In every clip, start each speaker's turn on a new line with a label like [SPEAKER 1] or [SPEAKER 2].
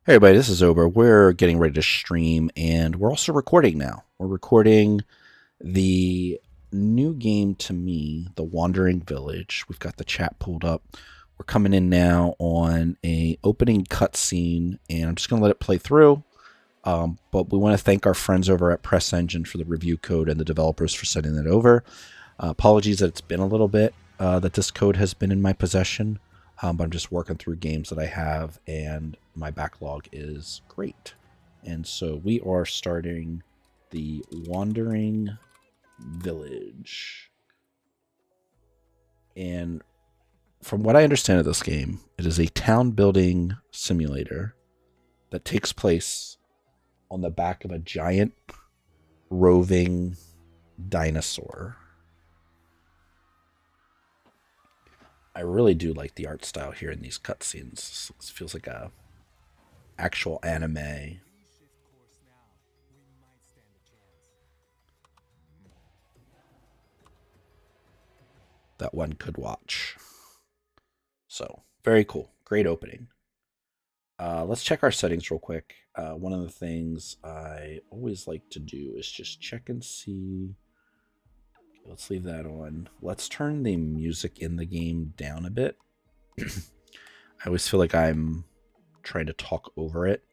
[SPEAKER 1] Hey everybody, this is Ober. We're getting ready to stream and we're also recording now. We're recording the new game to me, the Wandering Village. We've got the chat pulled up. We're coming in now on a opening cutscene and I'm just going to let it play through. But we want to thank our friends over at Press Engine for the review code and the developers for sending that over. Apologies that it's been a little bit that this code has been in my possession. But I'm just working through games that I have, and my backlog is great. And so we are starting the Wandering Village. And from what I understand of this game, it is a town building simulator that takes place on the back of a giant roving dinosaur. I really do like the art style here in these cutscenes. This feels like a actual anime. That one could watch. So, very cool. Great opening. Let's check our settings real quick. One of the things I always like to do is just check and see. Let's leave that on. Let's turn the music in the game down a bit. I always feel like I'm trying to talk over it.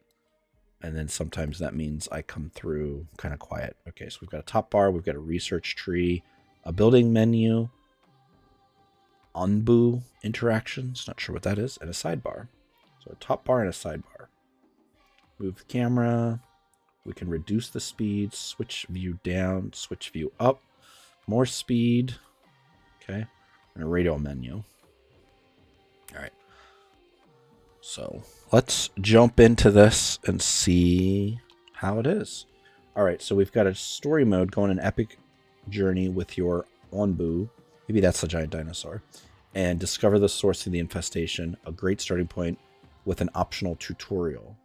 [SPEAKER 1] And then sometimes that means I come through kind of quiet. Okay, so we've got a top bar, we've got a research tree, a building menu, Onbu interactions, not sure what that is, and a sidebar. So a top bar and a sidebar. Move the camera. We can reduce the speed, switch view down, switch view up, more speed. Okay, and a radio menu. All right. So let's jump into this and see how it is. All right, so we've got a story mode going an epic journey with your Onbu. Maybe that's the giant dinosaur. And discover the source of the infestation, a great starting point with an optional tutorial.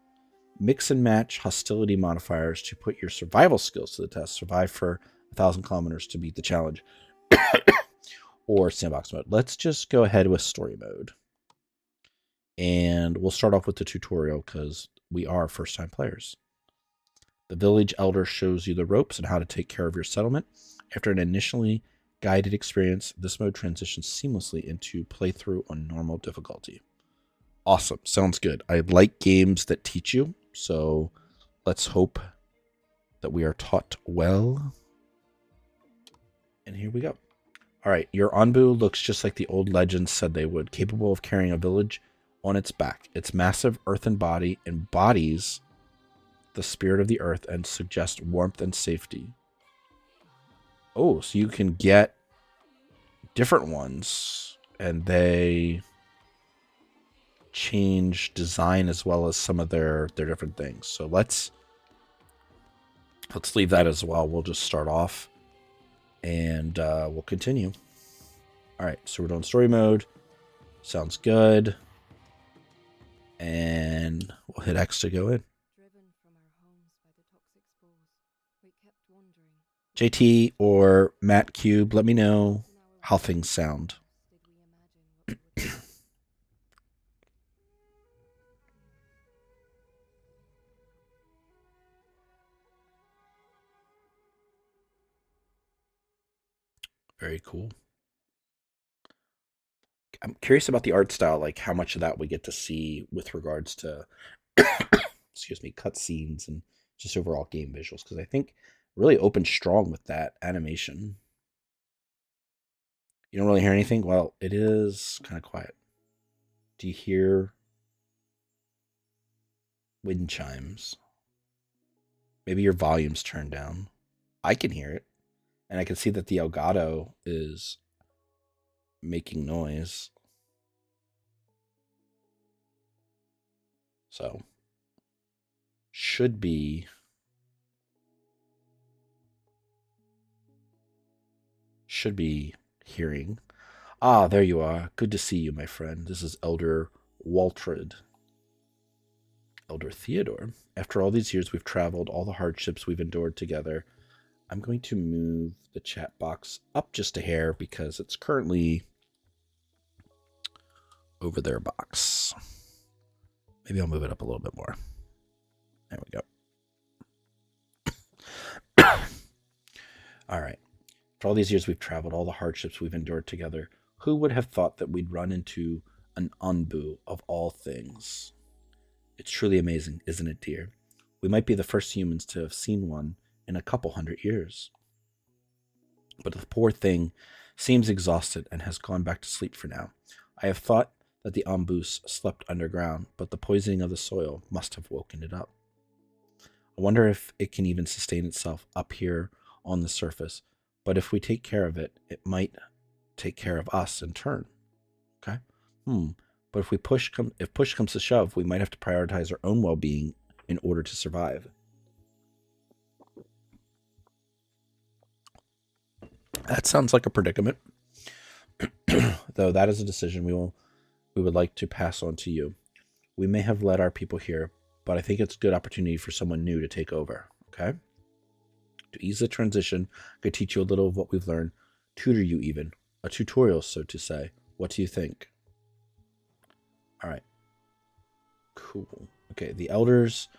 [SPEAKER 1] Mix and match hostility modifiers to put your survival skills to the test. Survive for 1,000 kilometers to beat the challenge. Or sandbox mode. Let's just go ahead with story mode. And we'll start off with the tutorial because we are first-time players. The village elder shows you the ropes and how to take care of your settlement. After an initially guided experience, this mode transitions seamlessly into playthrough on normal difficulty. Awesome. Sounds good. I like games that teach you, so let's hope that we are taught well. And here we go. All right, your Onbu looks just like the old legends said they would, capable of carrying a village on its back. Its massive earthen body embodies the spirit of the earth and suggests warmth and safety. Oh, so you can get different ones, and they change design as well as some of their different things. So let's leave that as well. We'll just start off, and we'll continue. All right, so we're doing story mode. Sounds good. And we'll hit X to go in. JT or Matt Cube, let me know how things sound. Very cool. I'm curious about the art style, like how much of that we get to see with regards to, excuse me, cutscenes and just overall game visuals, because I think really opened strong with that animation. You don't really hear anything? Well, it is kind of quiet. Do you hear wind chimes? Maybe your volume's turned down. I can hear it. And I can see that the Elgato is making noise. So, should be hearing. Ah, there you are. Good to see you, my friend. This is Elder Waltred. Elder Theodore. After all these years we've traveled, all the hardships we've endured together, I'm going to move the chat box up just a hair because it's currently over their box. Maybe I'll move it up a little bit more. There we go. All right. For all these years we've traveled, all the hardships we've endured together, who would have thought that we'd run into an Anbu of all things? It's truly amazing, isn't it, dear? We might be the first humans to have seen one in a couple hundred years. But the poor thing seems exhausted and has gone back to sleep for now. I have thought that the Ambus slept underground, but the poisoning of the soil must have woken it up. I wonder if it can even sustain itself up here on the surface, but if we take care of it, it might take care of us in turn. Okay? But if push comes to shove, we might have to prioritize our own well-being in order to survive. That sounds like a predicament. Though that is a decision we would like to pass on to you. We may have led our people here, but I think it's a good opportunity for someone new to take over. Okay? To ease the transition, I could teach you a little of what we've learned, tutor you even, a tutorial, so to say. What do you think? All right. Cool. Okay, the Elder's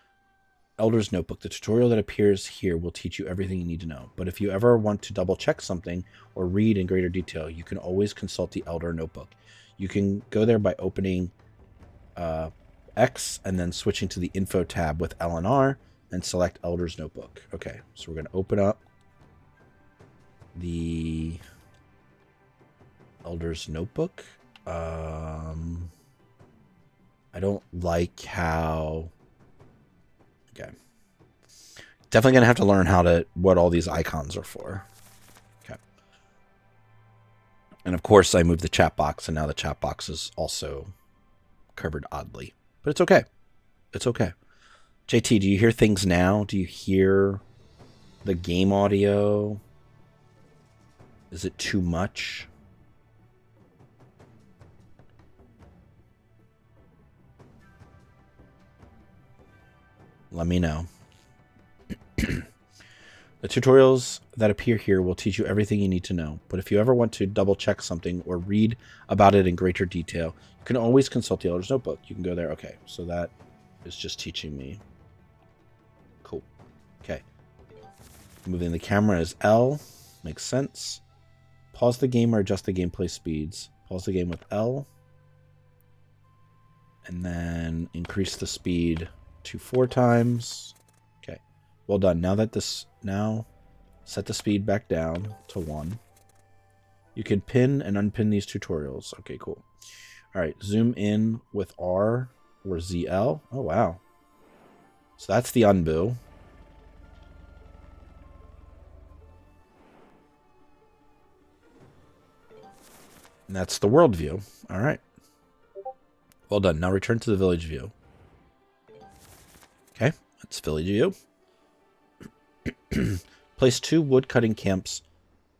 [SPEAKER 1] Notebook. The tutorial that appears here will teach you everything you need to know. But if you ever want to double check something or read in greater detail, you can always consult the Elder Notebook. You can go there by opening X and then switching to the Info tab with L and R and select Elder's Notebook. Okay, so we're going to open up the Elder's Notebook. I don't like how... Okay. Definitely going to have to learn what all these icons are for. Okay. And of course, I moved the chat box, and now the chat box is also covered oddly. But it's okay. It's okay. JT, do you hear things now? Do you hear the game audio? Is it too much? Let me know. The tutorials that appear here will teach you everything you need to know, but if you ever want to double check something or read about it in greater detail, you can always consult the Elder's Notebook. You can go there. Okay, so that is just teaching me. Cool. Okay. Moving the camera is L. Makes sense. Pause the game or adjust the gameplay speeds. Pause the game with L. And then increase the speed to 4 times. Okay. Well done. Now set the speed back down to 1. You can pin and unpin these tutorials. Okay, cool. All right, zoom in with R or ZL. Oh, wow. So that's the Anbu. And that's the world view. All right. Well done. Now return to the village view. Okay, that's village view. Place 2 wood cutting camps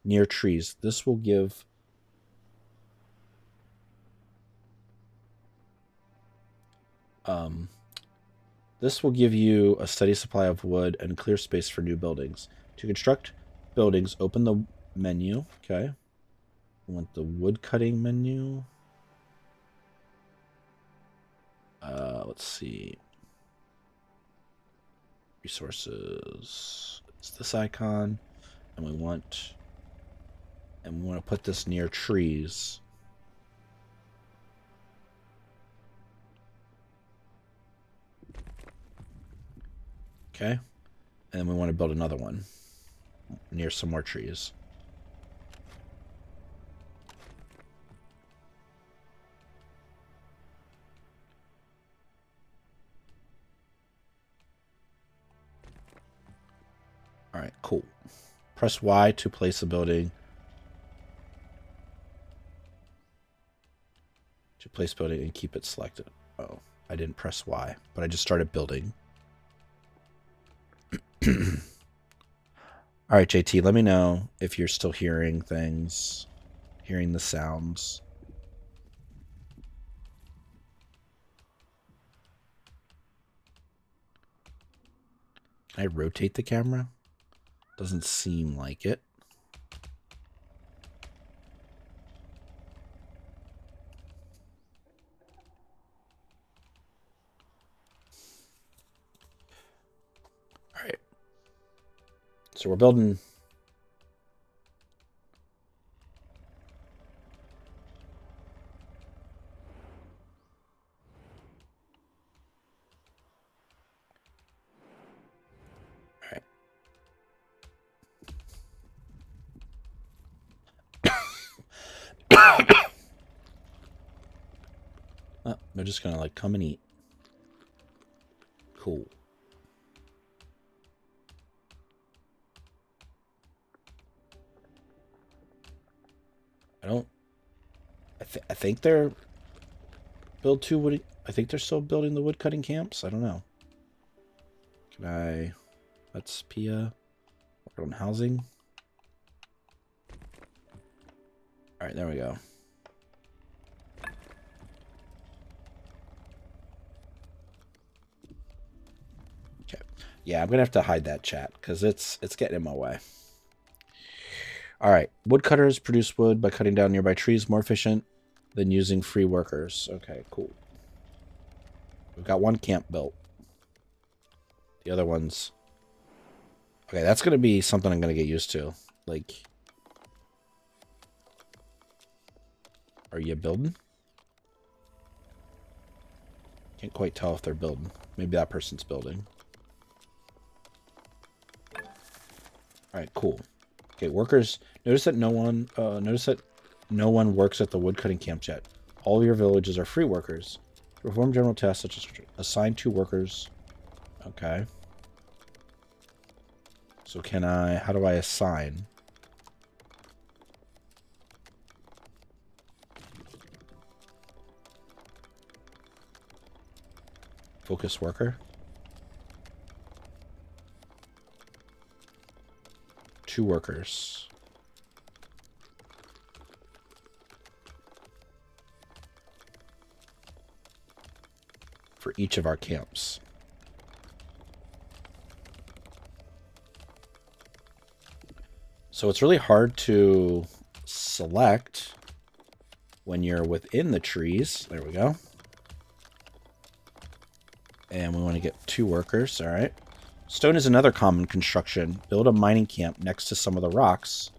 [SPEAKER 1] near trees. This will give you a steady supply of wood and clear space for new buildings. To construct buildings, open the menu. Okay. We want the wood cutting menu. Let's see. Resources. It's this icon. And we want to put this near trees. Okay. And then we want to build another one near some more trees. All right, cool. Press Y to place a building. To place building and keep it selected. Oh, I didn't press Y, but I just started building. All right, JT, let me know if you're still hearing things, hearing the sounds. Can I rotate the camera? Doesn't seem like it. So we're building. Oh, they're just gonna like come and eat. Cool. I think they're build 2 wood. I think they're still building the wood cutting camps. I don't know. Can I? Let's Pia work on housing. All right, there we go. Okay. Yeah, I'm gonna have to hide that chat because it's getting in my way. All right, woodcutters produce wood by cutting down nearby trees, more efficient than using free workers. Okay, cool. We've got 1 camp built. The other ones. Okay, that's gonna be something I'm gonna get used to. Like, are you building? Can't quite tell if they're building. Maybe that person's building. All right, cool. Okay, workers. Notice that no one works at the woodcutting camps yet. All of your villages are free workers. Perform general tasks such as assign 2 workers. Okay. So can I? How do I assign? Focus worker. 2 workers. For each of our camps. So it's really hard to select when you're within the trees. There we go. And we want to get 2 workers. All right. Stone is another common construction. Build a mining camp next to some of the rocks.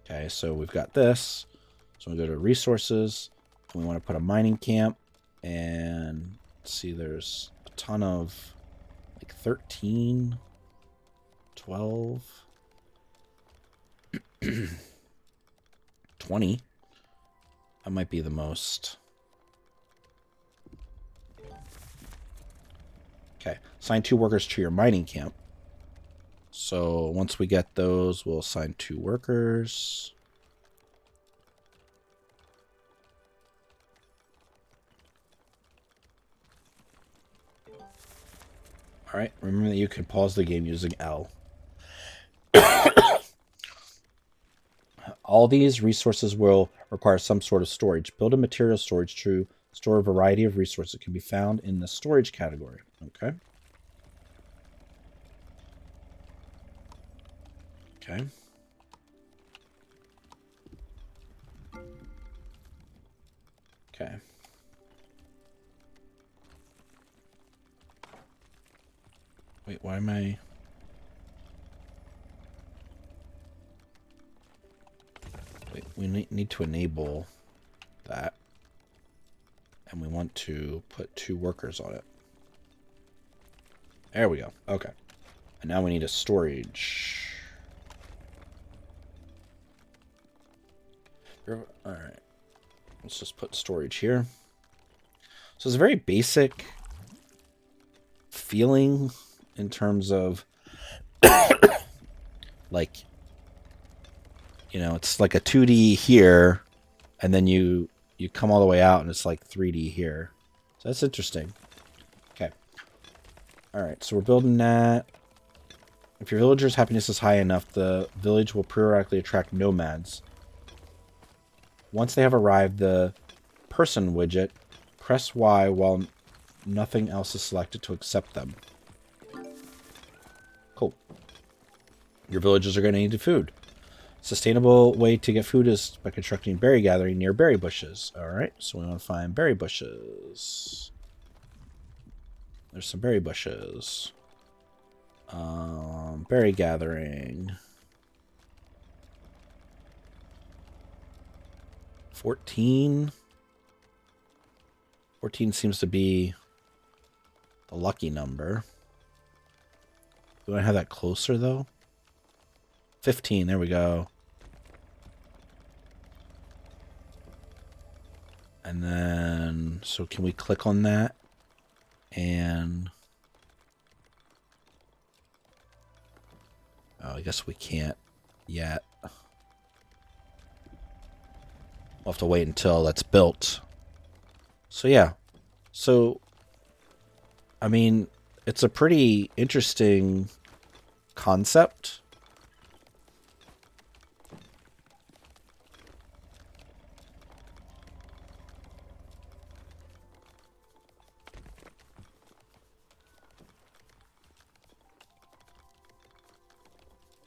[SPEAKER 1] Okay, so we've got this. So we go to resources. We want to put a mining camp. And let's see, there's a ton of like 13, 12, 20. That might be the most. Okay, assign 2 workers to your mining camp. So once we get those, we'll assign 2 workers. All right, remember that you can pause the game using L. All these resources will require some sort of storage. Build a material storage to store a variety of resources that can be found in the storage category. Okay. Okay. Okay. Wait, why am I... Wait, we need to enable that. And we want to put 2 workers on it. There we go. Okay. And now we need a storage. Alright. Let's just put storage here. So it's a very basic feeling in terms of like, you know, it's like a 2D here, and then you come all the way out and it's like 3D here. So that's interesting. Okay. All right, so we're building that. If your villager's happiness is high enough, the village will periodically attract nomads. Once they have arrived, the person widget, press Y while nothing else is selected to accept them. Cool. Your villagers are going to need food. Sustainable way to get food is by constructing berry gathering near berry bushes. All right, so we want to find berry bushes. There's some berry bushes. Berry gathering. 14. 14 seems to be the lucky number. Do I have that closer, though? 15, there we go. And then, so can we click on that? And... oh, I guess we can't yet. We'll have to wait until that's built. So yeah. So, I mean, it's a pretty interesting concept.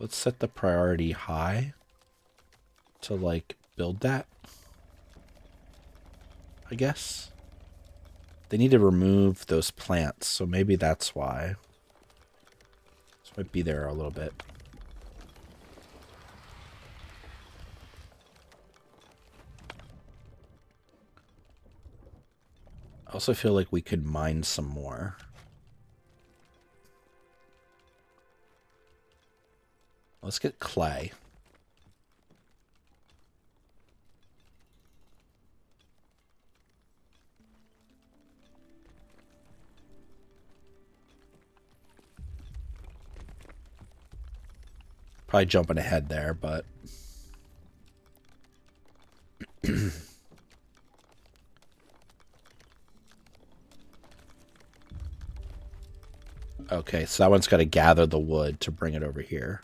[SPEAKER 1] Let's set the priority high to, like, build that, I guess. They need to remove those plants, so maybe that's why. This might be there a little bit. I also feel like we could mine some more. Let's get clay. Probably jumping ahead there, but... okay, so that one's got to gather the wood to bring it over here.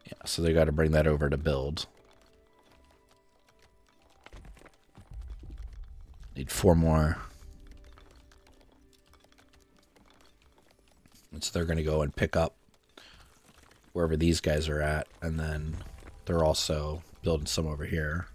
[SPEAKER 1] Yeah, so they got to bring that over to build. Need 4 more. And so they're going to go and pick up wherever these guys are at, and then they're also building some over here.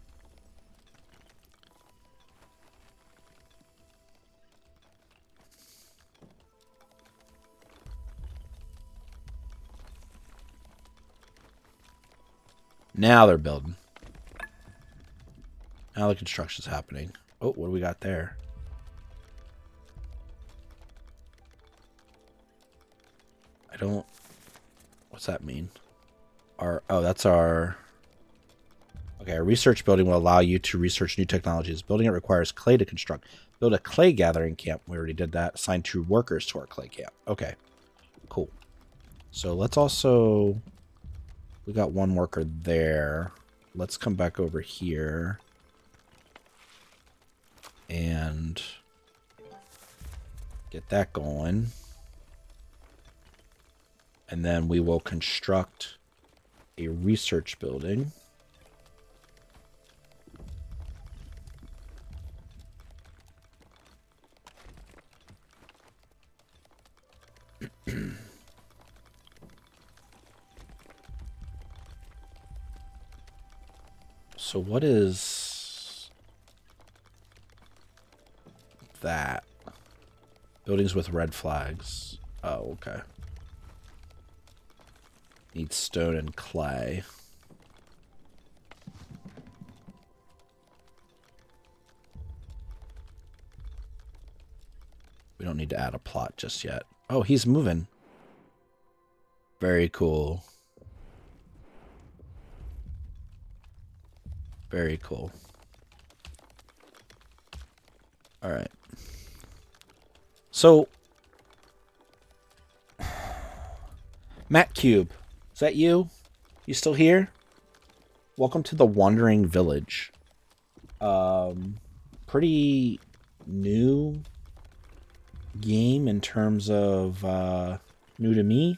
[SPEAKER 1] Now they're building. Now the construction's happening. Oh, what do we got there? I don't... what's that mean? Oh, that's our... okay, a research building will allow you to research new technologies. Building it requires clay to construct. Build a clay gathering camp. We already did that. Assign 2 workers to our clay camp. Okay, cool. So let's also... we got 1 worker there. Let's come back over here. And get that going. And then we will construct a research building. So what is that? Buildings with red flags. Oh, okay. Need stone and clay. We don't need to add a plot just yet. Oh, he's moving. Very cool. Very cool. All right. So, Matt Cube, is that you? You still here? Welcome to the Wandering Village. Pretty new game in terms of new to me.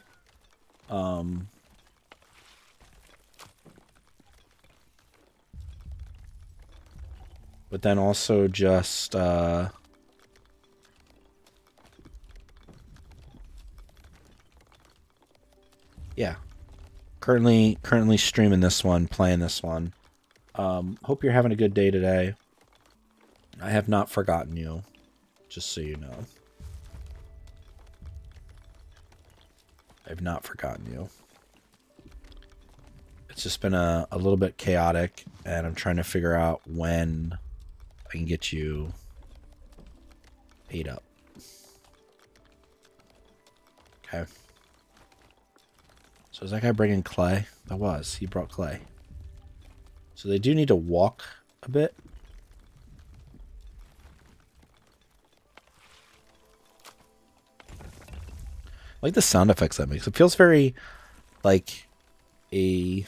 [SPEAKER 1] But then also just yeah. Currently streaming this one, playing this one. Hope you're having a good day today. I have not forgotten you, just so you know. I've not forgotten you. It's just been a little bit chaotic, and I'm trying to figure out when I can get you ate up. Okay. So is that guy bringing clay? That was. He brought clay. So they do need to walk a bit. I like the sound effects that makes. It feels very like a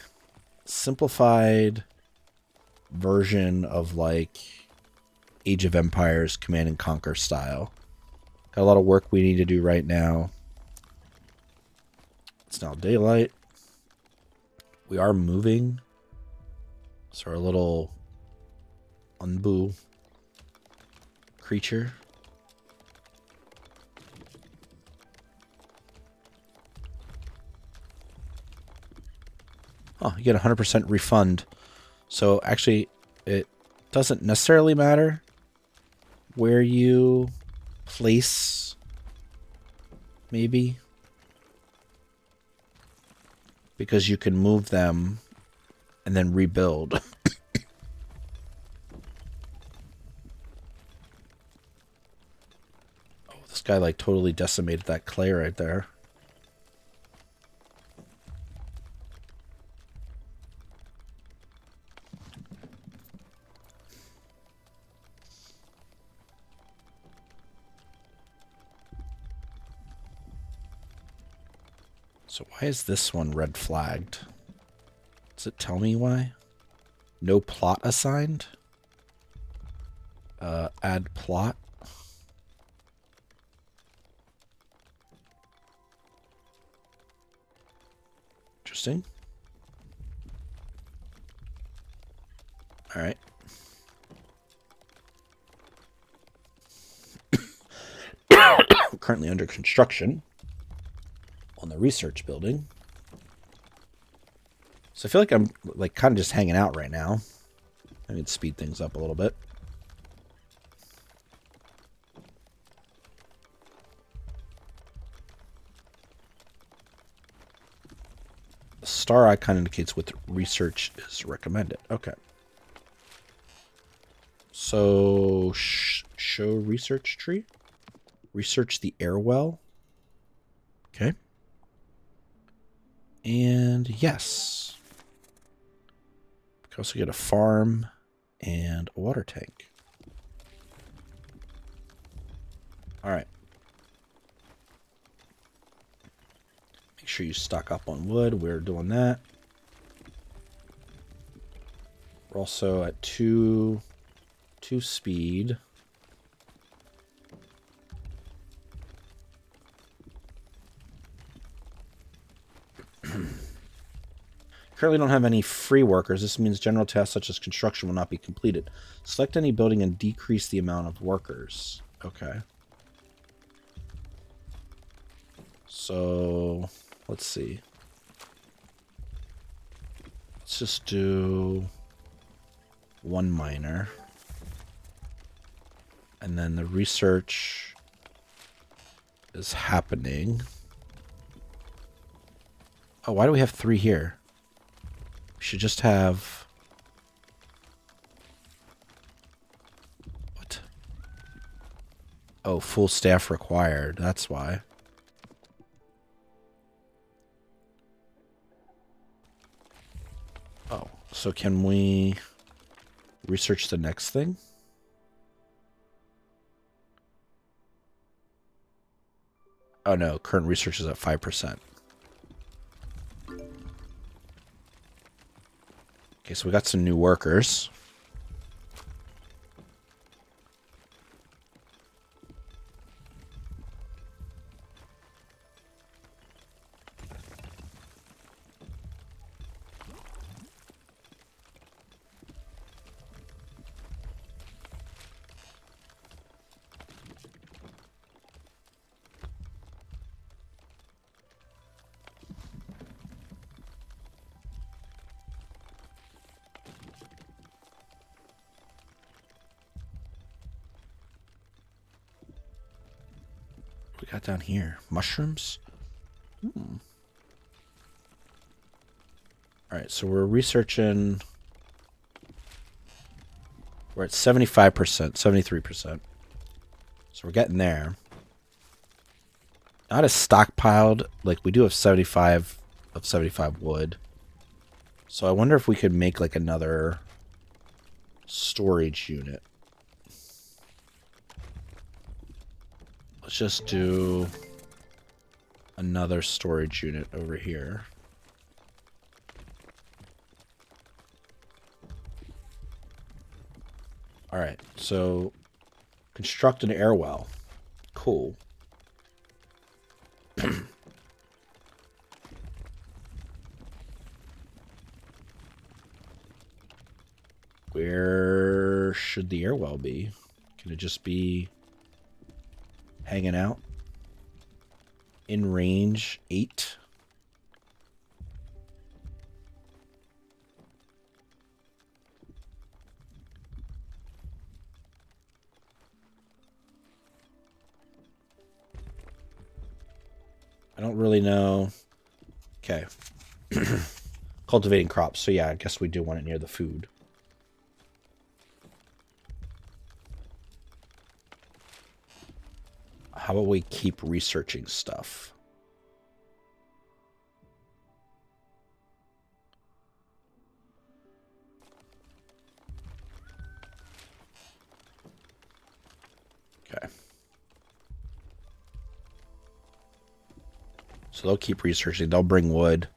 [SPEAKER 1] simplified version of like Age of Empires Command and Conquer style. Got a lot of work we need to do right now. It's now daylight. We are moving. So our little unboo creature. Oh, you get 100% refund. So actually, it doesn't necessarily matter where you place, maybe, because you can move them and then rebuild. Oh, this guy like totally decimated that clay right there. So why is this one red flagged? Does it tell me why? No plot assigned? Add plot? Interesting. Alright. Currently under construction on the research building. So I feel like I'm like kind of just hanging out right now. I can speed things up a little bit. The star icon indicates what research is recommended. Okay. So show research tree. Research the air well. Okay. And yes. We can also get a farm and a water tank. All right. Make sure you stock up on wood. We're doing that. We're also at 2 speed. Currently don't have any free workers. This means general tasks such as construction will not be completed. Select any building and decrease the amount of workers. Okay. So, let's see. Let's just do 1 miner. And then the research is happening. Oh, why do we have 3 here? We should just have... What? Oh, full staff required. That's why. Oh, so can we research the next thing? Oh no, current research is at 5%. Okay, so we got some new workers. we got down here? Mushrooms? Alright, so we're researching. We're at 75%, 73%. So we're getting there. Not as stockpiled. Like, we do have 75 of 75 wood. So I wonder if we could make, like, another storage unit. Let's just do another storage unit over here. Alright, so construct an air well. Cool. Where should the air well be? Can it just be hanging out? In range 8? I don't really know. Okay. Cultivating crops. So yeah, I guess we do want it near the food. How about we keep researching stuff? Okay. So they'll keep researching. They'll bring wood.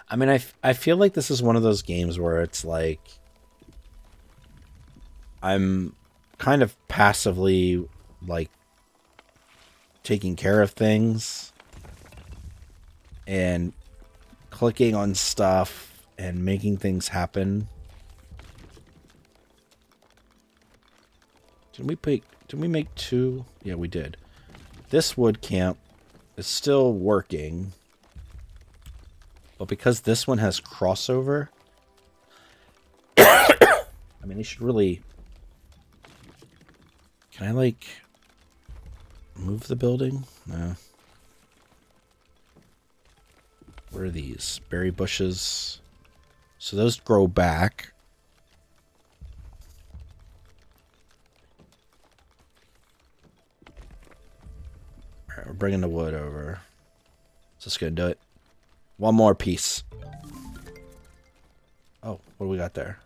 [SPEAKER 1] I mean, I feel like this is one of those games where it's like I'm kind of passively like taking care of things and clicking on stuff and making things happen. Did we make 2? Yeah, we did. This wood camp is still working. But because this one has crossover, I mean, they should really. Can I, like, move the building? No. Where are these? Berry bushes. So those grow back. Alright, we're bringing the wood over. Is this gonna do it? One more piece. Oh, what do we got there?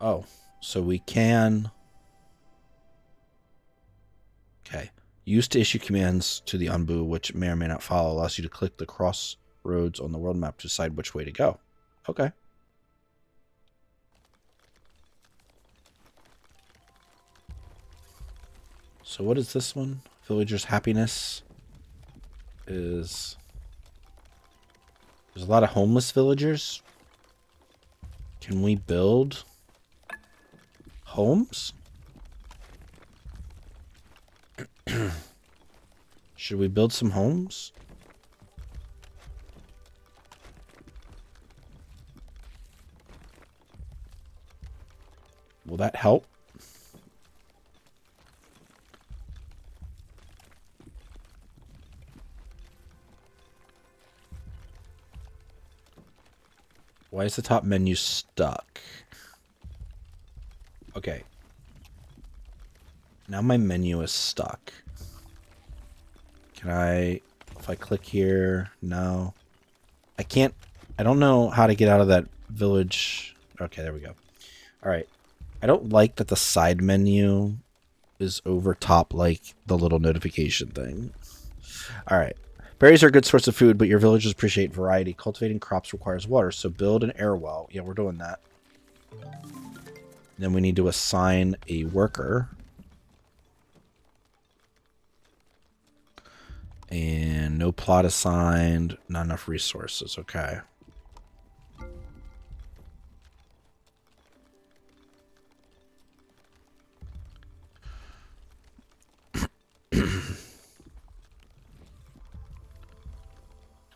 [SPEAKER 1] Oh, so we can. Okay. Use to issue commands to the Unbu, which may or may not follow, allows you to click the crossroads on the world map to decide which way to go. Okay. So what is this one? Villagers' happiness is... There's a lot of homeless villagers. Can we build homes? Should we build some homes? Will that help? Why is the top menu stuck? Okay. Now my menu is stuck. Can I... If I click here... No. I can't... I don't know how to get out of that village... Okay, there we go. Alright. I don't like that the side menu is over top, like, the little notification thing. Alright. Berries are a good source of food, but your villagers appreciate variety. Cultivating crops requires water, so build an air well. Yeah, we're doing that. Then we need to assign a worker. And no plot assigned. Not enough resources. Okay.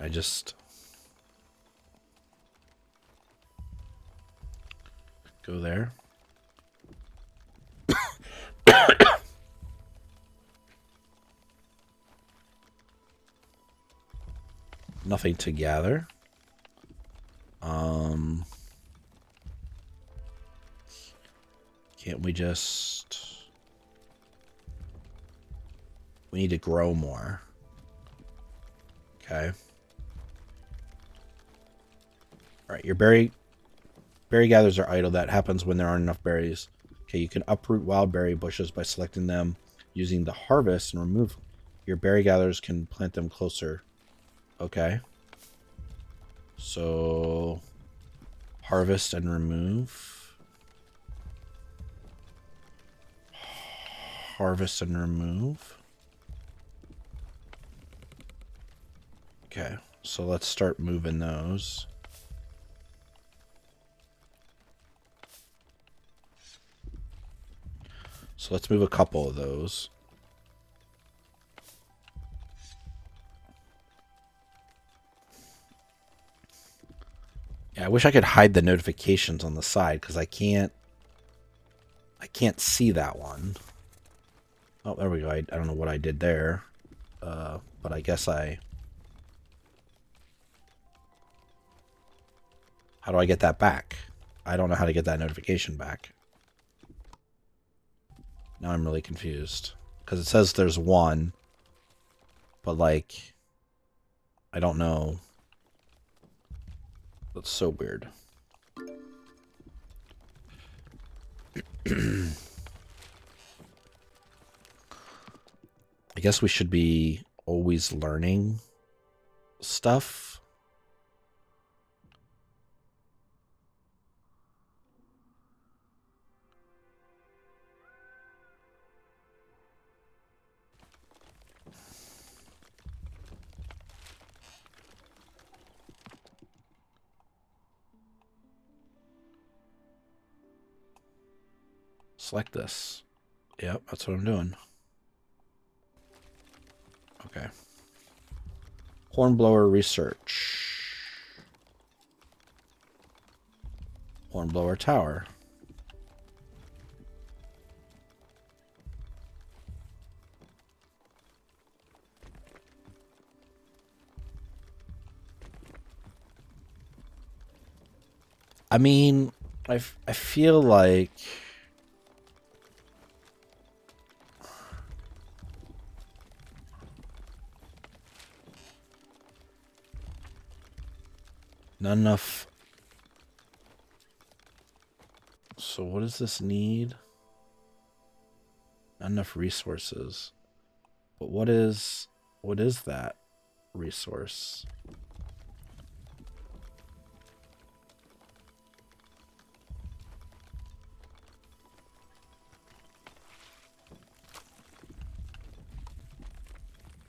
[SPEAKER 1] I just... Go there. Nothing to gather. Can't we just... We need to grow more. Okay. Alright, your berry gathers are idle. That happens when there aren't enough berries. Okay, you can uproot wild berry bushes by selecting them using the harvest and remove. Your berry gatherers can plant them closer. Okay. So... Harvest and remove. Harvest and remove. Okay, so let's start moving those. So let's move a couple of those. Yeah, I wish I could hide the notifications on the side because I can't see that one. Oh, there we go. I don't know what I did there. But I guess how do I get that back? I don't know how to get that notification back. Now I'm really confused. Because it says there's one. But, like, I don't know. That's so weird. I guess we should be always learning stuff. Select this. Yep, that's what I'm doing. Okay. Hornblower research. Hornblower tower. I mean, I feel like... Not enough. So what does this need? Not enough resources. But what is that resource?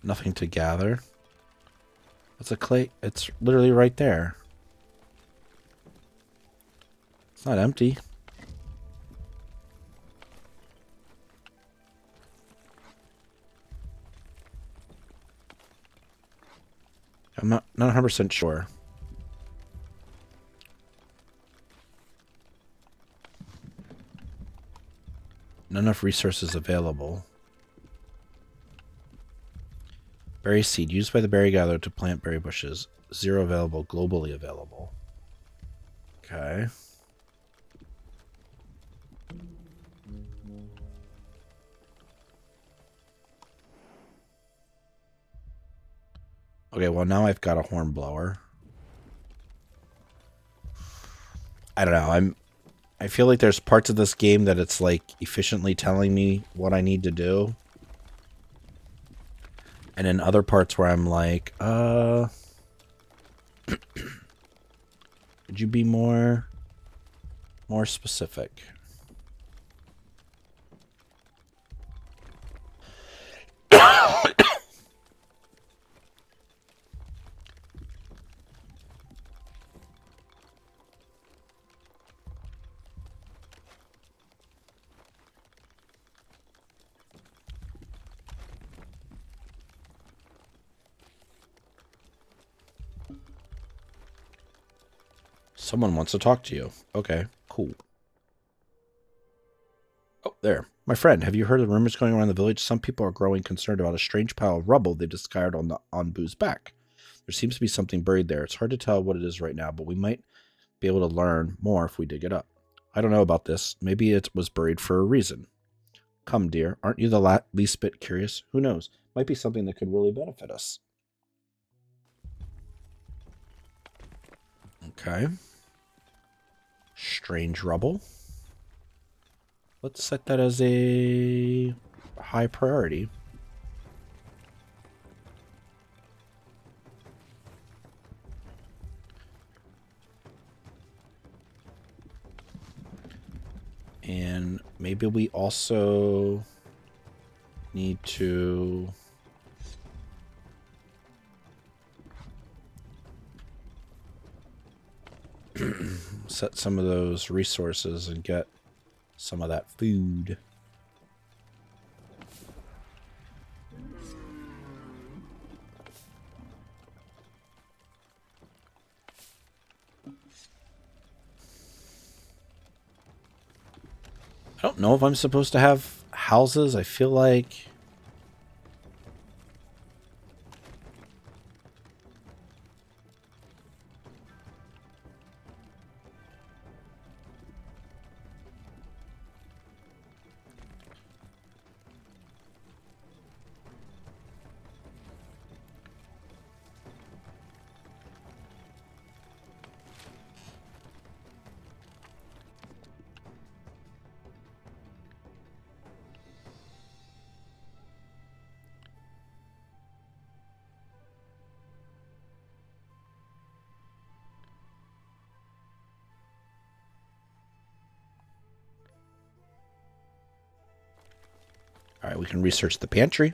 [SPEAKER 1] Nothing to gather. It's a clay. It's literally right there. It's not empty. I'm not 100% sure. Not enough resources available. Berry seed used by the berry gatherer to plant berry bushes. 0 available. Globally available. Okay. Okay, well now I've got a horn blower. I don't know. I feel like there's parts of this game that it's like efficiently telling me what I need to do. And in other parts where I'm like, could you be more specific? Someone wants to talk to you. Okay, cool. There. My friend, have you heard of the rumors going around the village? Some people are growing concerned about a strange pile of rubble they discovered on Boo's back. There seems to be something buried there. It's hard to tell what it is right now, but we might be able to learn more if we dig it up. I don't know about this. Maybe it was buried for a reason. Come, dear. Aren't you the least bit curious? Who knows? Might be something that could really benefit us. Okay. Strange rubble. Let's set that as a high priority. And maybe we also need to set some of those resources and get some of that food. I don't know if I'm supposed to have houses. I feel like all right, we can research the pantry.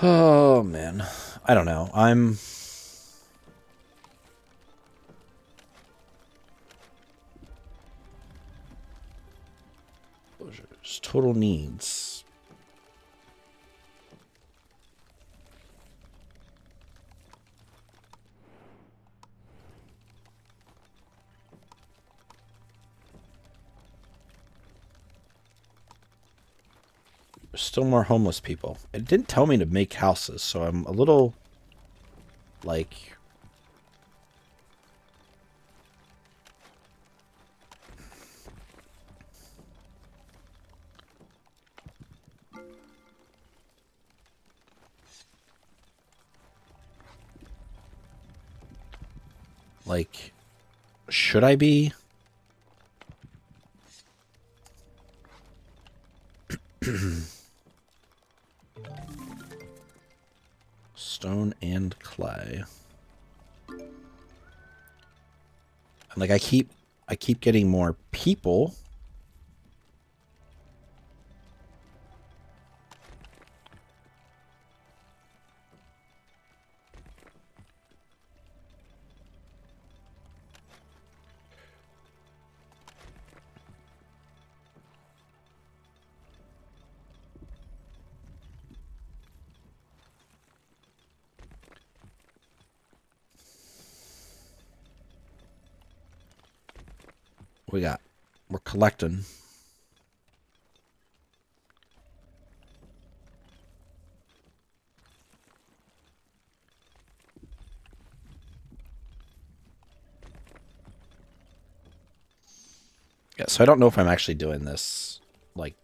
[SPEAKER 1] Oh, man. I don't know. Total needs. There's still more homeless people. It didn't tell me to make houses, so I'm a little like should I be? Stone and clay. And like I keep getting more people. We're collecting. Yeah, so I don't know if I'm actually doing this like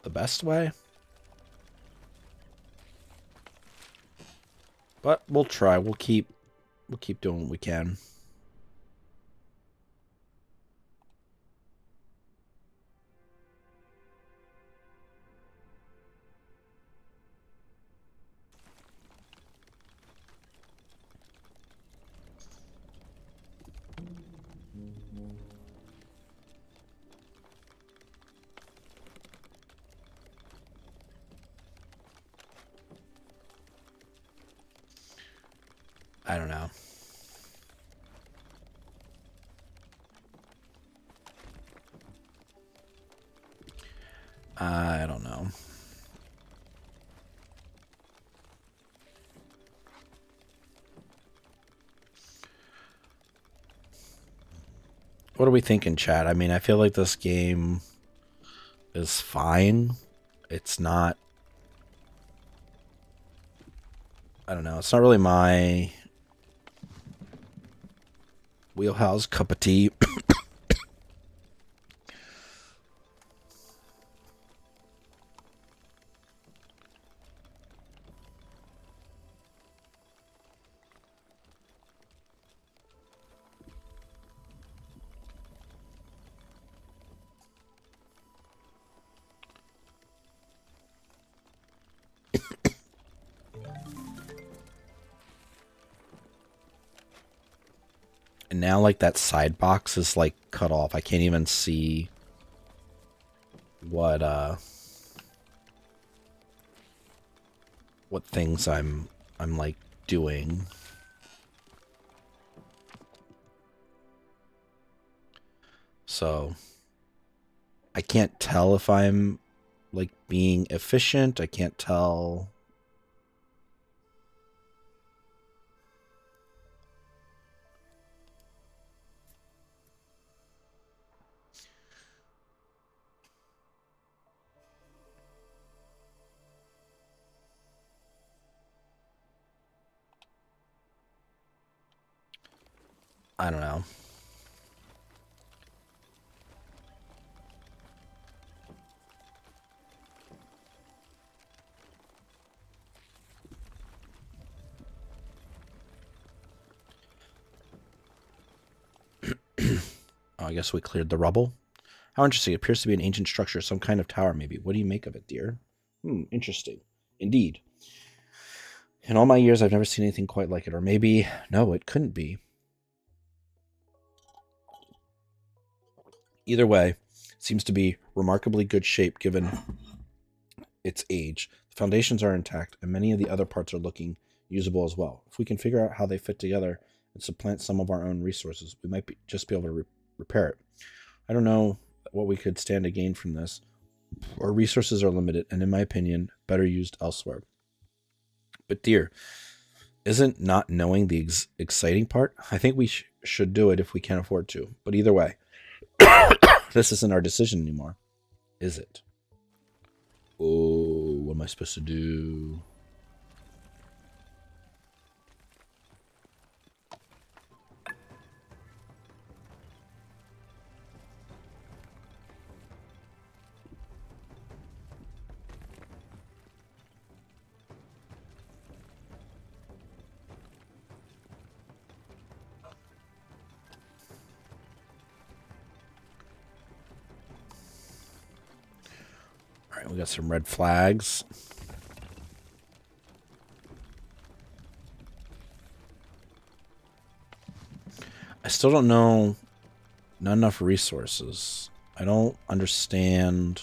[SPEAKER 1] the best way. But we'll try. We'll keep doing what we can. I don't know. I don't know. What are we thinking, chat? I mean, I feel like this game is fine. It's not... I don't know. It's not really my wheelhouse cup of tea. And now, like, that side box is, like, cut off. I can't even see what things I'm like doing. So I can't tell if I'm like being efficient. I can't tell. I don't know. Oh, I guess we cleared the rubble. How interesting. It appears to be an ancient structure, some kind of tower, maybe. What do you make of it, dear? Interesting. Indeed. In all my years, I've never seen anything quite like it. Or maybe, no, it couldn't be. Either way, it seems to be remarkably good shape given its age. The foundations are intact, and many of the other parts are looking usable as well. If we can figure out how they fit together and supplant some of our own resources, we might just be able to repair it. I don't know what we could stand to gain from this. Our resources are limited, and in my opinion, better used elsewhere. But dear, isn't not knowing the exciting part? I think we should do it if we can afford to. But either way, this isn't our decision anymore, is it? Oh, what am I supposed to do? All right, we got some red flags. I still don't know. Not enough resources. I don't understand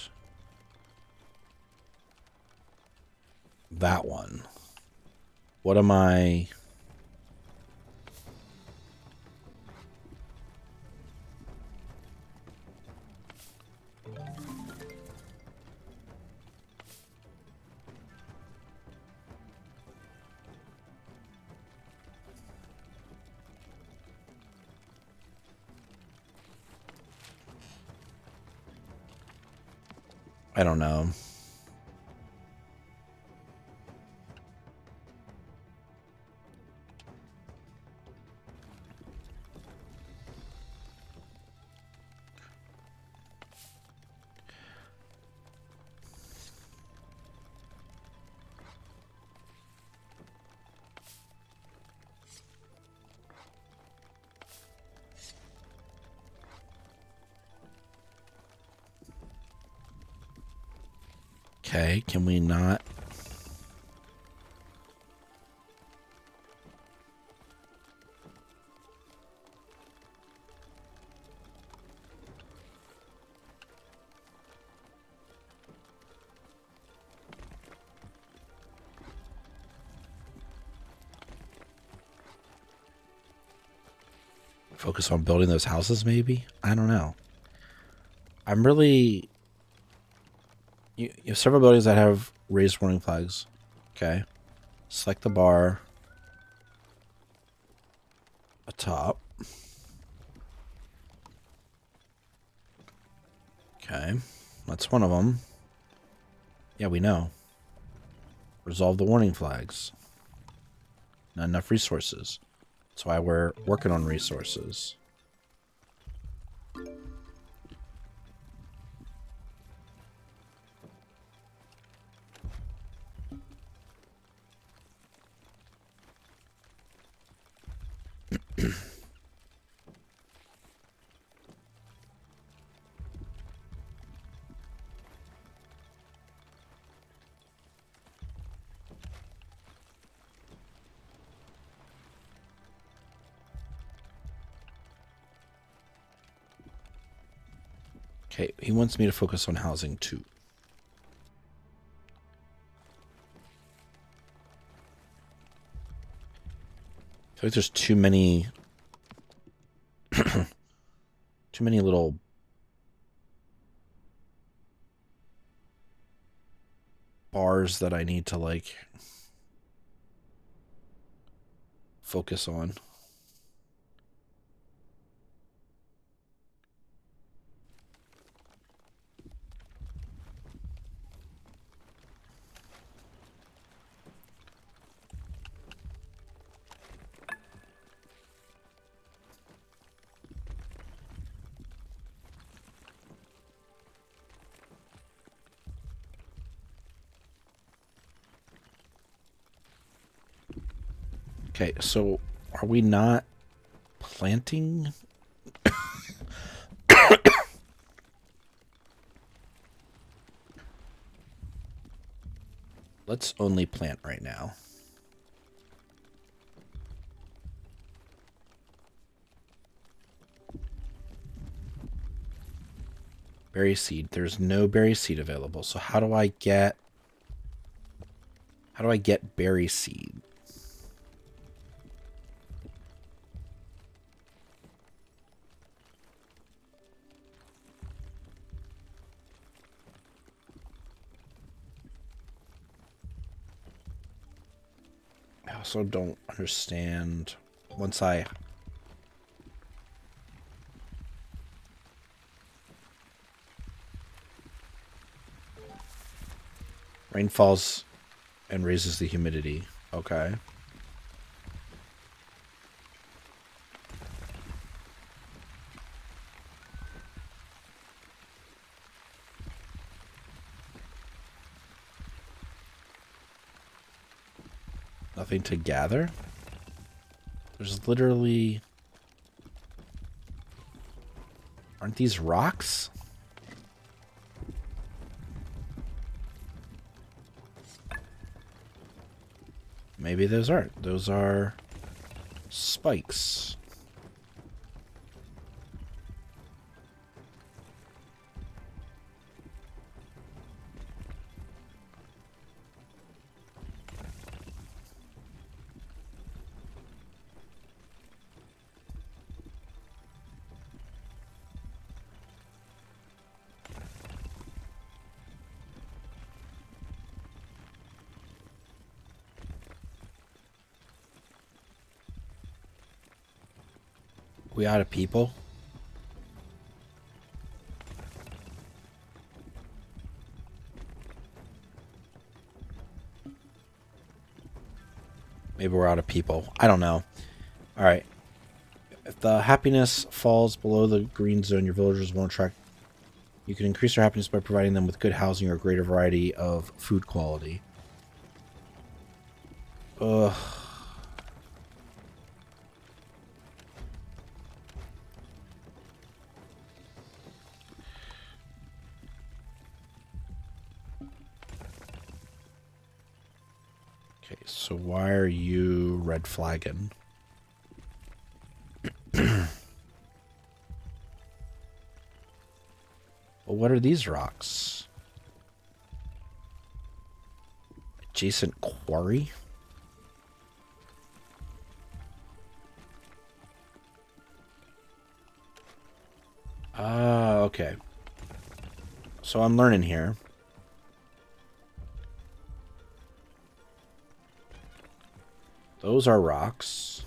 [SPEAKER 1] that one. What am I... I don't know. Okay, can we not... focus on building those houses, maybe? I don't know. I'm really... You have several buildings that have raised warning flags. Okay. Select the bar. Atop. Okay, that's one of them. Yeah, we know. Resolve the warning flags. Not enough resources. That's why we're working on resources. Okay, he wants me to focus on housing too. I feel like there's too many little bars that I need to like focus on. Okay, so are we not planting? Let's only plant right now. Berry seed. There's no berry seed available. So how do I get berry seed? I also don't understand once I rain falls and raises the humidity. Okay. Nothing to gather? There's literally... Aren't these rocks? Maybe those aren't. Those are spikes. We out of people? Maybe we're out of people. I don't know. Alright. If the happiness falls below the green zone, your villagers won't attract. You can increase their happiness by providing them with good housing or a greater variety of food quality. Ugh. Okay, so why are you red flagging? Well, what are these rocks? Adjacent quarry? Ah, okay. So I'm learning here. Those are rocks.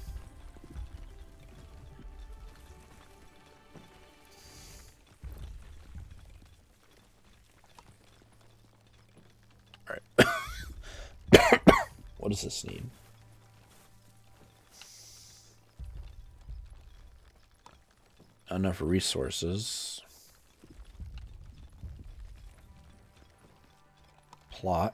[SPEAKER 1] does this need? Enough resources. Plot.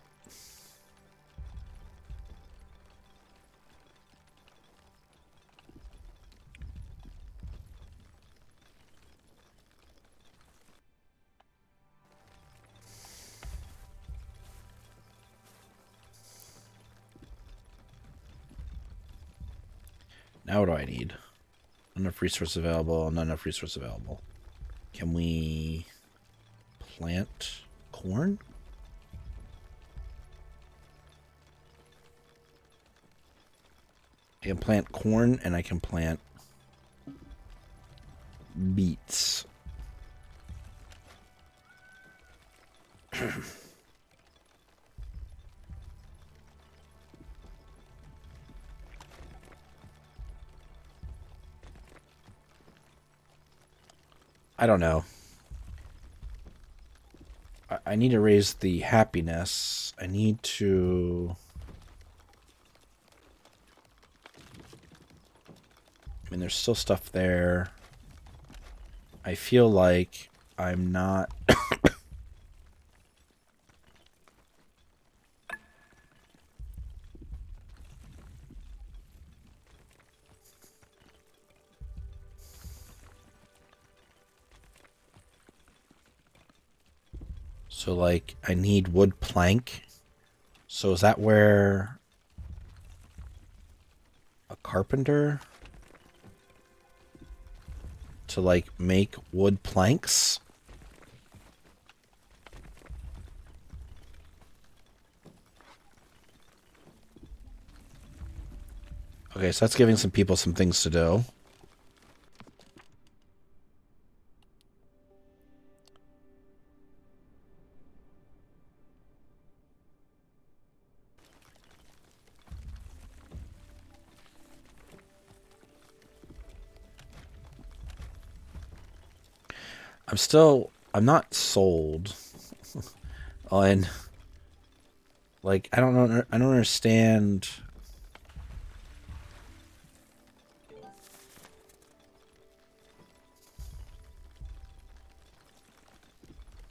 [SPEAKER 1] Now what do I need? Enough resource available, not enough resource available. Can we plant corn? I can plant corn and I can plant beets. I don't know. I need to raise the happiness. I need to... I mean, there's still stuff there. I feel like I'm not... So, like, I need wood plank. So is that where a carpenter to, like, make wood planks? Okay, so that's giving some people some things to do. I'm not sold on, like, I don't understand.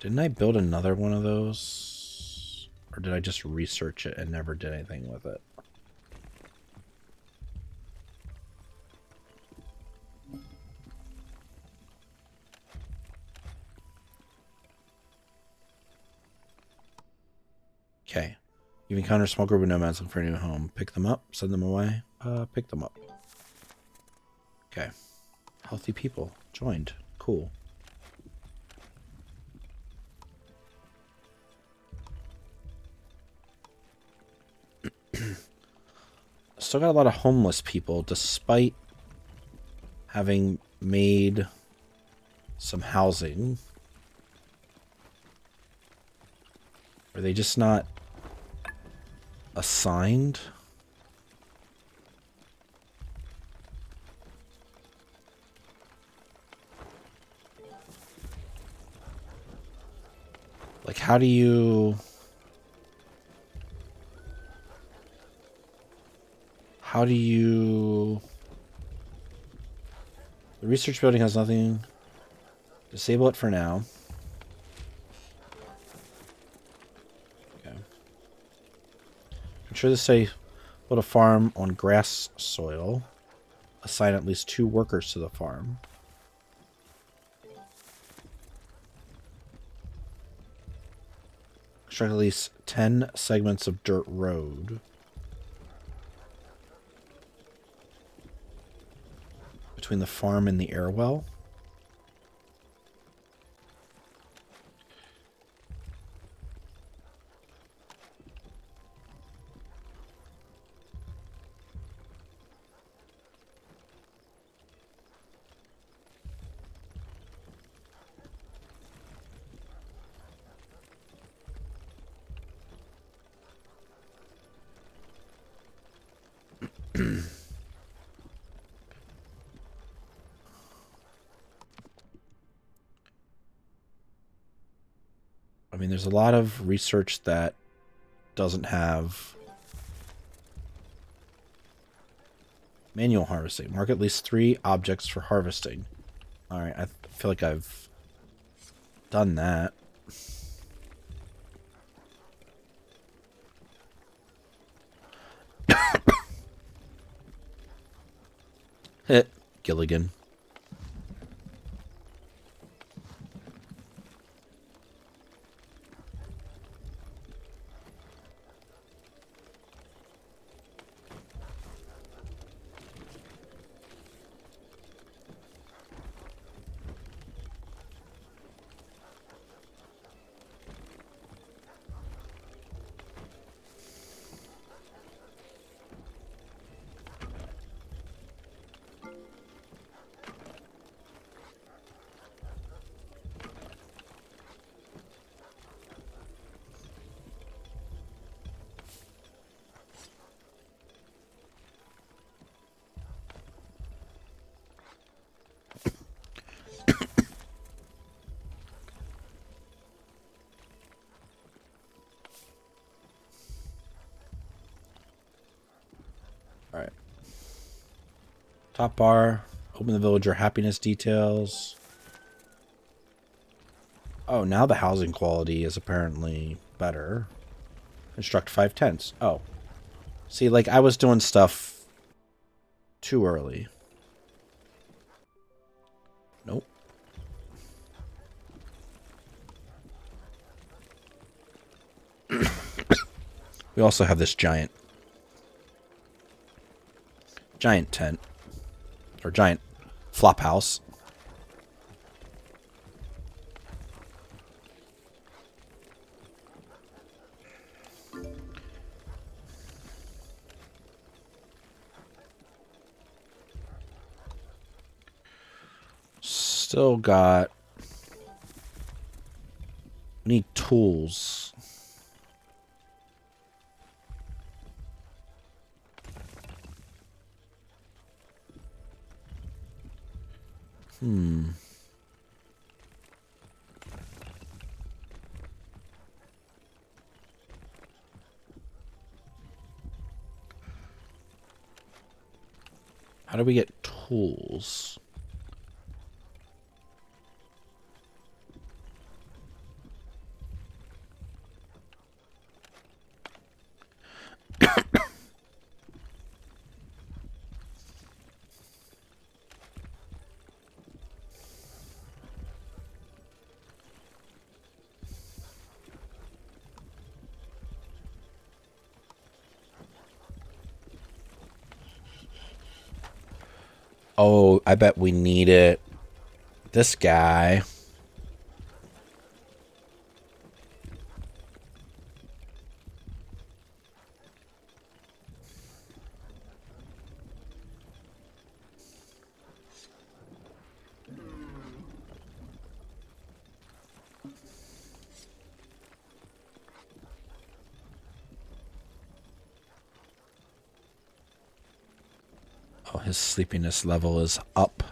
[SPEAKER 1] Didn't I build another one of those? Or did I just research it and never did anything with it? Okay. You've encountered a small group of nomads looking for a new home. Pick them up, send them away. Pick them up. Okay. Healthy people. Joined. Cool. Still got a lot of homeless people, despite having made some housing. Are they just not assigned? Like, how do you... How do you... The research building has nothing. Disable it for now. Okay. Ensure the study build a farm on grass soil. Assign at least 2 workers to the farm. Construct at least 10 segments of dirt road. Between the farm and the air well. I mean, there's a lot of research that doesn't have Manual harvesting. Mark at least 3 objects for harvesting. Alright, I feel like I've done that. Hit Gilligan. Alright. Top bar. Open the villager happiness details. Oh, now the housing quality is apparently better. Construct 5 tents. Oh. See, like, I was doing stuff too early. Nope. We also have this giant tent. Or giant flop house. Still got... We need tools. How do we get tools? Oh, I bet we need it. This guy. Oh, his sleepiness level is up.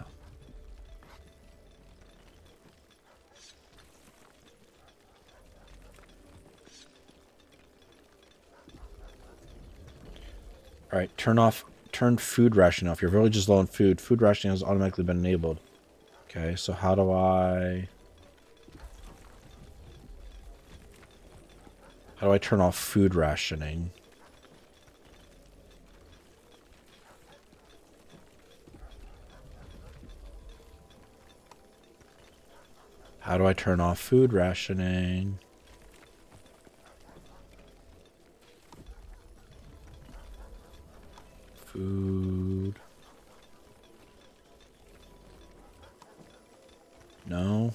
[SPEAKER 1] Alright, turn food ration off. Your village is low on food. Food rationing has automatically been enabled. Okay, so how do I turn off food rationing? How do I turn off food rationing? Food. No.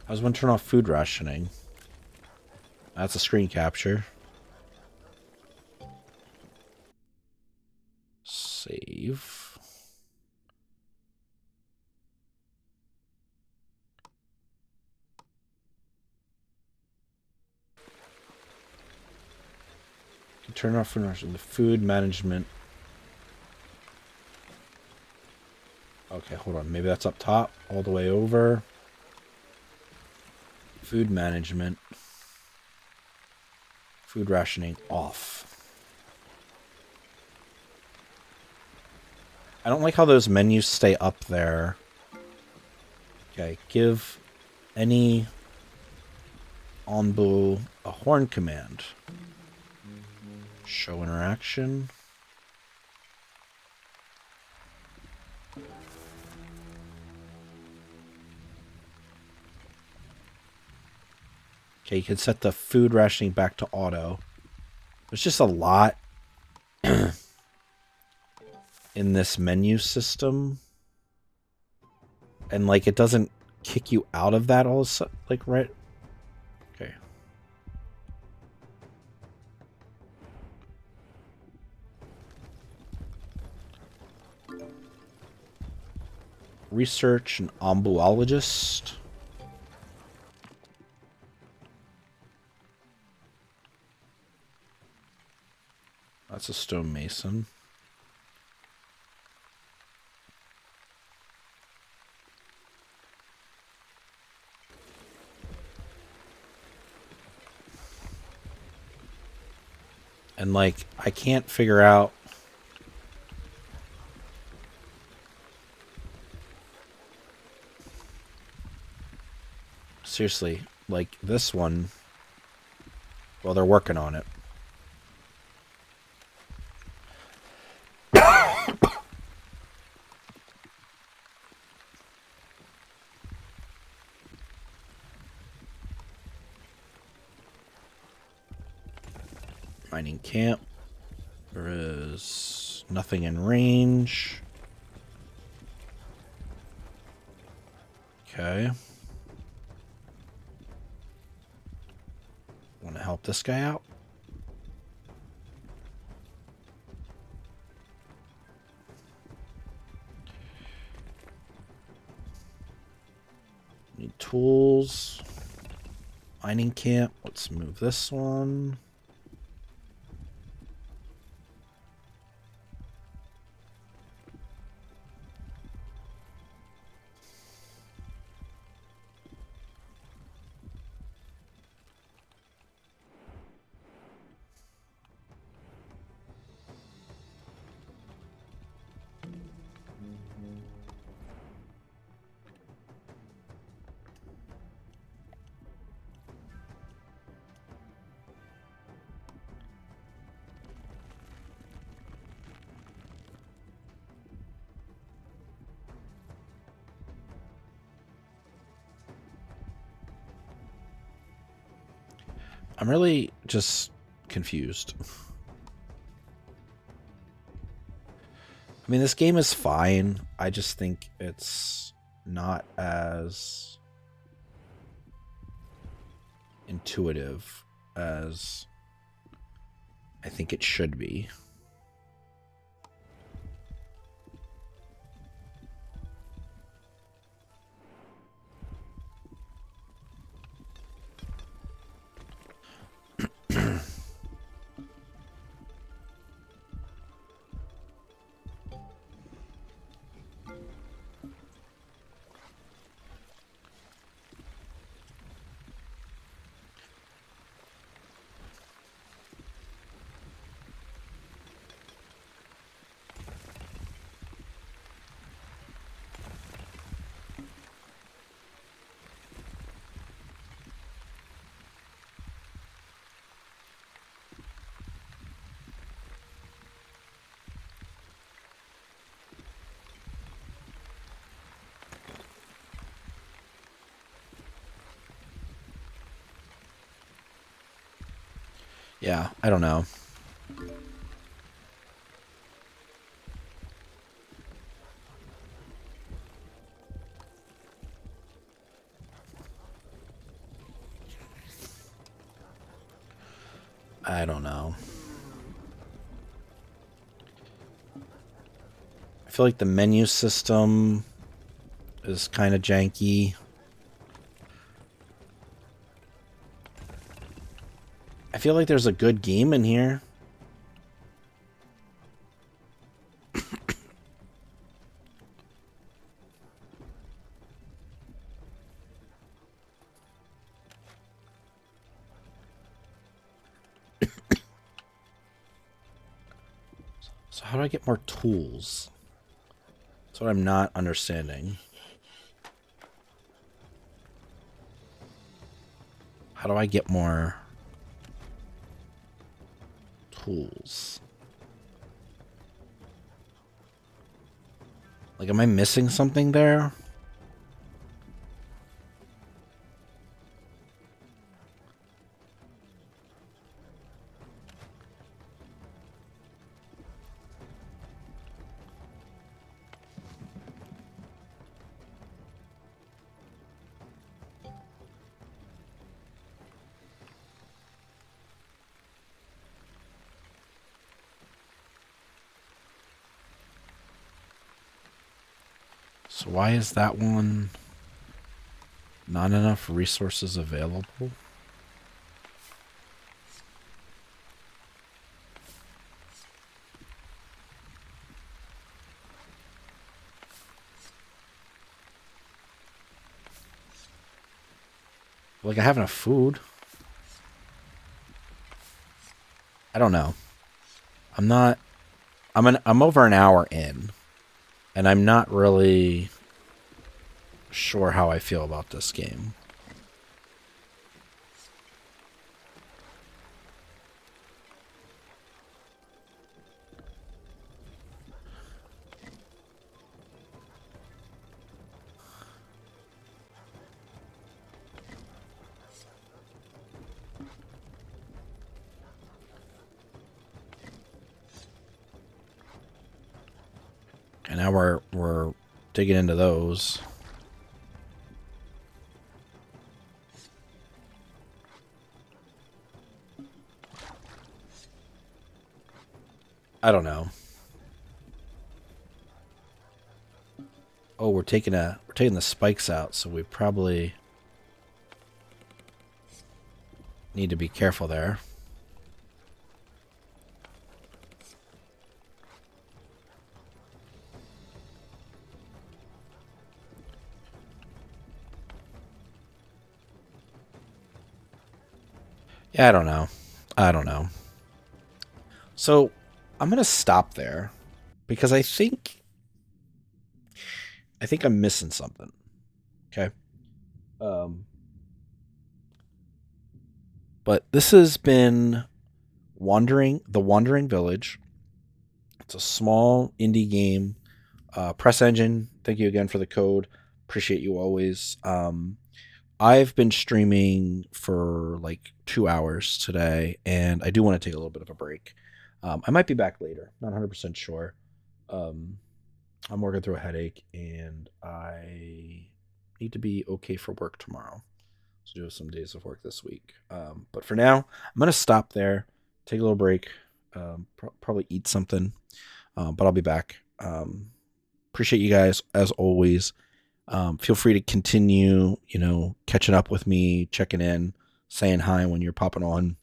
[SPEAKER 1] I was going to turn off food rationing. That's a screen capture. Save. Turn off food rationing. The food management. Okay, hold on. Maybe that's up top, all the way over. Food management. Food rationing off. I don't like how those menus stay up there. Okay, give any Onbu a horn command. Show interaction. Okay, you can set the food rationing back to auto. There's just a lot in this menu system. And, like, it doesn't kick you out of that all of a sudden, like, right? Okay. Research an ombuologist. That's a stonemason. And, like, I can't figure out... Seriously, like, this one... Well, they're working on it. Mining camp. There is nothing in range. Okay. Want to help this guy out? Need tools. Mining camp. Let's move this one. I'm really just confused. I mean, this game is fine. I just think it's not as intuitive as I think it should be. Yeah, I don't know. I don't know. I feel like the menu system is kind of janky. I feel like there's a good game in here. So how do I get more tools? what I'm not understanding. How do I get more tools? Like, am I missing something there? So why is that one not enough resources available? Like, I have enough food. I don't know. I'm over an hour in, and I'm not really sure how I feel about this game. And now we're digging into those. I don't know. Oh, we're taking the spikes out, so we probably need to be careful there. Yeah, I don't know. I don't know. So, I'm going to stop there because I think I'm missing something. Okay? But this has been the Wandering Village. It's a small indie game. Press Engine, thank you again for the code. Appreciate you always. I've been streaming for like 2 hours today, and I do want to take a little bit of a break. I might be back later. Not 100% sure. I'm working through a headache, and I need to be okay for work tomorrow. So do have some days of work this week. But for now, I'm going to stop there, take a little break, probably eat something, but I'll be back. Appreciate you guys, as always. Feel free to continue, catching up with me, checking in, saying hi when you're popping on.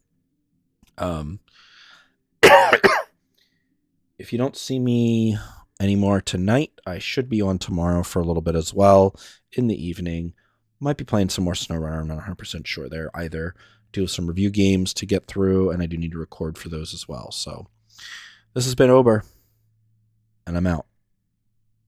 [SPEAKER 1] If you don't see me anymore tonight, I should be on tomorrow for a little bit as well in the evening. Might be playing some more SnowRunner. I'm not 100% sure there either. Do some review games to get through, and I do need to record for those as well. So this has been Ober, and I'm out.